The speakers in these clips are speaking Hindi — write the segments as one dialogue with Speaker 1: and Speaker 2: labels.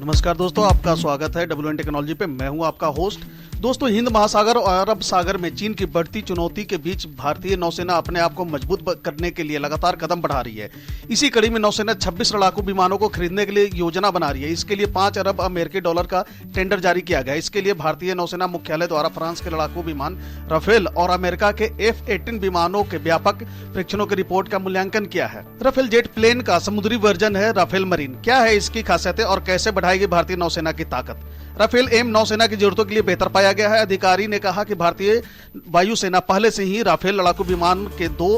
Speaker 1: नमस्कार दोस्तों, आपका स्वागत है WN टेक्नोलॉजी पे। मैं हूं आपका होस्ट। दोस्तों, हिंद महासागर और अरब सागर में चीन की बढ़ती चुनौती के बीच भारतीय नौसेना अपने आप को मजबूत करने के लिए लगातार कदम बढ़ा रही है। इसी कड़ी में नौसेना 26 लड़ाकू विमानों को खरीदने के लिए योजना बना रही है। इसके लिए 5 अरब अमेरिकी डॉलर का टेंडर जारी किया गया। इसके लिए भारतीय नौसेना मुख्यालय द्वारा फ्रांस के लड़ाकू विमान राफेल और अमेरिका के F-18 विमानों के व्यापक परीक्षणों की रिपोर्ट का मूल्यांकन किया है। राफेल जेट प्लेन का समुद्री वर्जन है राफेल मरीन। क्या है इसकी खासियतें और कैसे बढ़ाएगी भारतीय नौसेना की ताकत? राफेल एम नौसेना की जरूरतों के लिए बेहतर पाया गया है। अधिकारी ने कहा कि भारतीय वायुसेना पहले से ही राफेल लड़ाकू विमान के 2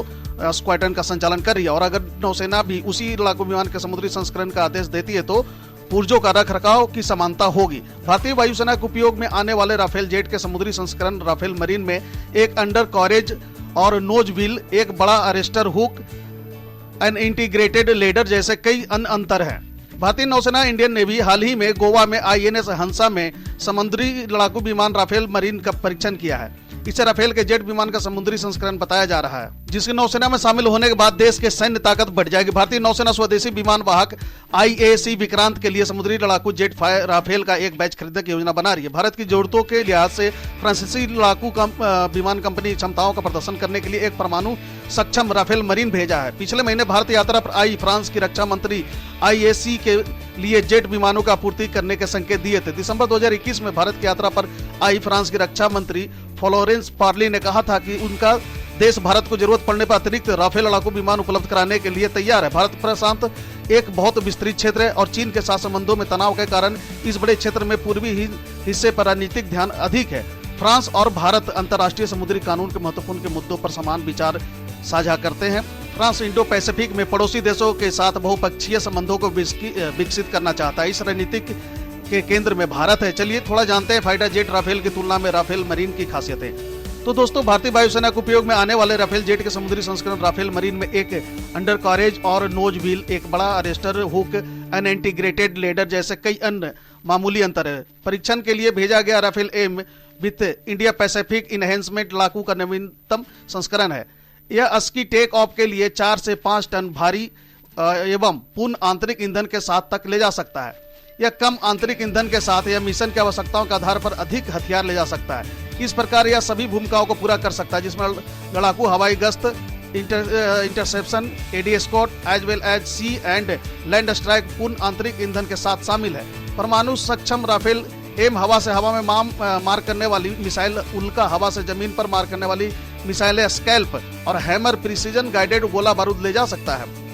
Speaker 1: स्क्वाड्रन का संचालन कर रही है और अगर नौसेना भी उसी लड़ाकू विमान के समुद्री संस्करण का आदेश देती है तो पुर्जों का रख रखाव की समानता होगी। भारतीय वायुसेना के उपयोग में आने वाले राफेल जेट के समुद्री संस्करण राफेल मरीन में एक अंडर कॉरेज और नोज व्हील, एक बड़ा arrester hook, an integrated ladder जैसे कई अन्य अंतर हैं। भारतीय नौसेना इंडियन नेवी हाल ही में गोवा में INS हंसा में समुद्री लड़ाकू विमान राफेल मरीन का परीक्षण किया है। इसे राफेल के जेट विमान का समुद्री संस्करण बताया जा रहा है, जिसकी नौसेना में शामिल होने के बाद देश के सैन्य ताकत बढ़ जाएगी। भारतीय नौसेना स्वदेशी विमान वाहक IAC विक्रांत के लिए समुद्री लड़ाकू जेट राफेल का एक बैच खरीदने की योजना बना रही है। भारत की जरूरतों के लिहाज से फ्रांसीसी लड़ाकू विमान कंपनी क्षमताओं का प्रदर्शन करने के लिए एक परमाणु सक्षम राफेल मरीन भेजा है। पिछले महीने भारत यात्रा पर आई फ्रांस की रक्षा मंत्री IAC के लिए जेट विमानों का आपूर्ति करने के संकेत दिए थे। दिसंबर 2021 में भारत की यात्रा पर आई फ्रांस की रक्षा मंत्री फ्लोरेंस पार्ली ने कहा था कि उनका देश भारत को जरूरत पड़ने पर अतिरिक्त राफेल लड़ाकू विमान उपलब्ध कराने के लिए तैयार है। भारत प्रशांत एक बहुत विस्तृत क्षेत्र है और चीन के साथ संबंधों में तनाव के कारण इस बड़े क्षेत्र में पूर्वी हिस्से पर रणनीतिक ध्यान अधिक है। फ्रांस और भारत अंतर्राष्ट्रीय समुद्री कानून के महत्वपूर्ण के मुद्दों पर समान विचार साझा करते हैं। फ्रांस इंडो पैसिफिक में पड़ोसी देशों के साथ बहुपक्षीय संबंधों को विकसित करना चाहता है। इस रणनीतिक के केंद्र में भारत है। चलिए थोड़ा जानते हैं फाइटर जेट राफेल की तुलना में राफेल मरीन की खासियतें। तो दोस्तों, भारतीय वायुसेना के उपयोग में आने वाले राफेल जेट के समुद्री संस्करण राफेल मरीन में एक अंडर कॉरेज और नोज व्हील, एक बड़ा arrester hook, an integrated ladder जैसे कई अन्य मामूली अंतर है। परीक्षण के लिए भेजा गया Rafale M with India Pacific enhancement लड़ाकू का नवीनतम संस्करण है। यह अस्की टेक ऑफ के लिए 4 से 5 टन भारी एवं पूर्ण आंतरिक ईंधन के साथ तक ले जा सकता है। यह कम आंतरिक ईंधन के साथ या मिशन की आवश्यकताओं के आधार पर अधिक हथियार ले जा सकता है। इस प्रकार यह सभी भूमिकाओं को पूरा कर सकता है, जिसमें लड़ाकू हवाई गश्त, interception, AD escort as well as sea and land strike पूर्ण आंतरिक ईंधन के साथ शामिल है। परमाणु सक्षम राफेल एम हवा से हवा में मार करने वाली मिसाइल, उल्का हवा से जमीन पर मार करने वाली मिसाइलें स्कैल्प और हैमर प्रिसीजन गाइडेड गोला बारूद ले जा सकता है।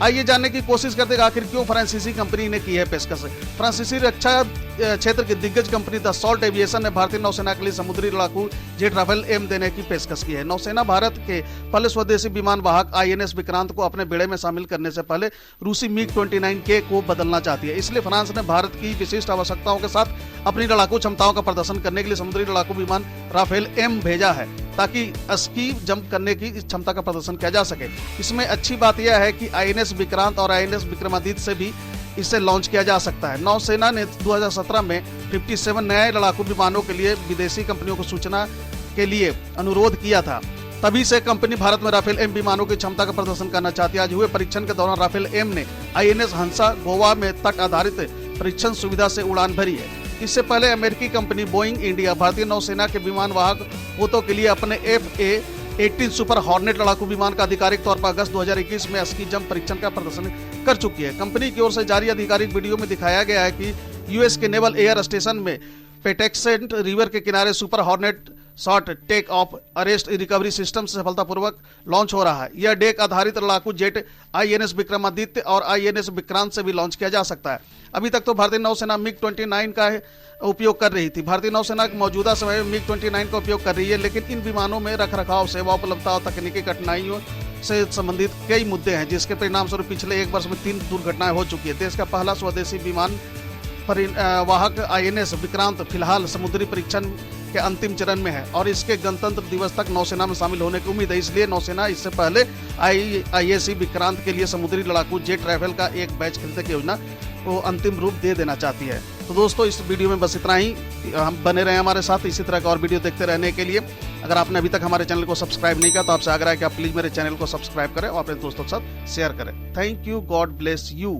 Speaker 1: आइए जानने की कोशिश करते हैं आखिर क्यों फ्रांसीसी कंपनी ने की है पेशकश। फ्रांसीसी रक्षा क्षेत्र की दिग्गज कंपनी दसॉल्ट एविएशन ने भारतीय नौसेना के लिए समुद्री लड़ाकू जेट राफेल एम देने की पेशकश की है। नौसेना भारत के पहले स्वदेशी विमान वाहक INS विक्रांत को अपने बेड़े में शामिल करने से पहले रूसी MiG-29K को बदलना चाहती है। इसलिए फ्रांस ने भारत की विशिष्ट आवश्यकताओं के साथ अपनी लड़ाकू क्षमताओं का प्रदर्शन करने के लिए समुद्री लड़ाकू विमान राफेल एम भेजा है, ताकि स्की जंप करने की क्षमता का प्रदर्शन किया जा सके। इसमें अच्छी बात यह है कि INS विक्रांत और INS विक्रमादित्य से भी इसे लॉन्च किया जा सकता है। नौसेना ने 2017 में 57 नए लड़ाकू विमानों के लिए विदेशी कंपनियों को सूचना के लिए अनुरोध किया था। तभी से कंपनी भारत में राफेल एम विमानों की क्षमता का प्रदर्शन करना चाहती है। आज हुए परीक्षण के दौरान राफेल एम ने INS हंसा गोवा में तट आधारित परीक्षण सुविधा से उड़ान भरी है। इससे पहले अमेरिकी कंपनी बोइंग इंडिया भारतीय नौसेना के विमान वाहक पोतों के लिए अपने F-18 सुपर हॉर्नेट लड़ाकू विमान का आधिकारिक तौर पर अगस्त 2021 में स्की जंप परीक्षण का प्रदर्शन कर चुकी है। कंपनी की ओर से जारी आधिकारिक वीडियो में दिखाया गया है कि US के नेवल एयर स्टेशन में पेटेक्सेंट रिवर के किनारे super hornet short take off arrest recovery system से सफलतापूर्वक लॉन्च हो रहा है। यह डेक आधारित लड़ाकू जेट INS विक्रमादित्य और INS विक्रांत से भी लॉन्च किया जा सकता है। अभी तक तो भारतीय नौसेना MiG-29 का उपयोग कर रही थी। भारतीय नौसेना मौजूदा समय में MiG-29 का उपयोग कर रही है, लेकिन इन विमानों में रखरखाव, सेवा उपलब्धता और तकनीकी कठिनाइयों से संबंधित कई मुद्दे हैं, जिसके परिणाम स्वरूप पिछले 1 वर्ष में 3 दुर्घटनाएं हो चुकी है। देश का पहला स्वदेशी विमान वाहक INS विक्रांत फिलहाल समुद्री परीक्षण के अंतिम चरण में है और इसके गणतंत्र दिवस तक नौसेना में शामिल होने की उम्मीद है। इसलिए नौसेना इससे पहले IAC विक्रांत के लिए समुद्री लड़ाकू जेट राफेल का एक बैच खरीदने की योजना को अंतिम रूप दे देना चाहती है। तो दोस्तों, इस वीडियो में बस इतना ही। हम बने रहे हमारे साथ इसी तरह का और वीडियो देखते रहने के लिए। अगर आपने अभी तक हमारे चैनल को सब्सक्राइब नहीं किया तो आपसे आग्रह है कि आप प्लीज मेरे चैनल को सब्सक्राइब करें और अपने दोस्तों के साथ शेयर करें। Thank you, God bless you.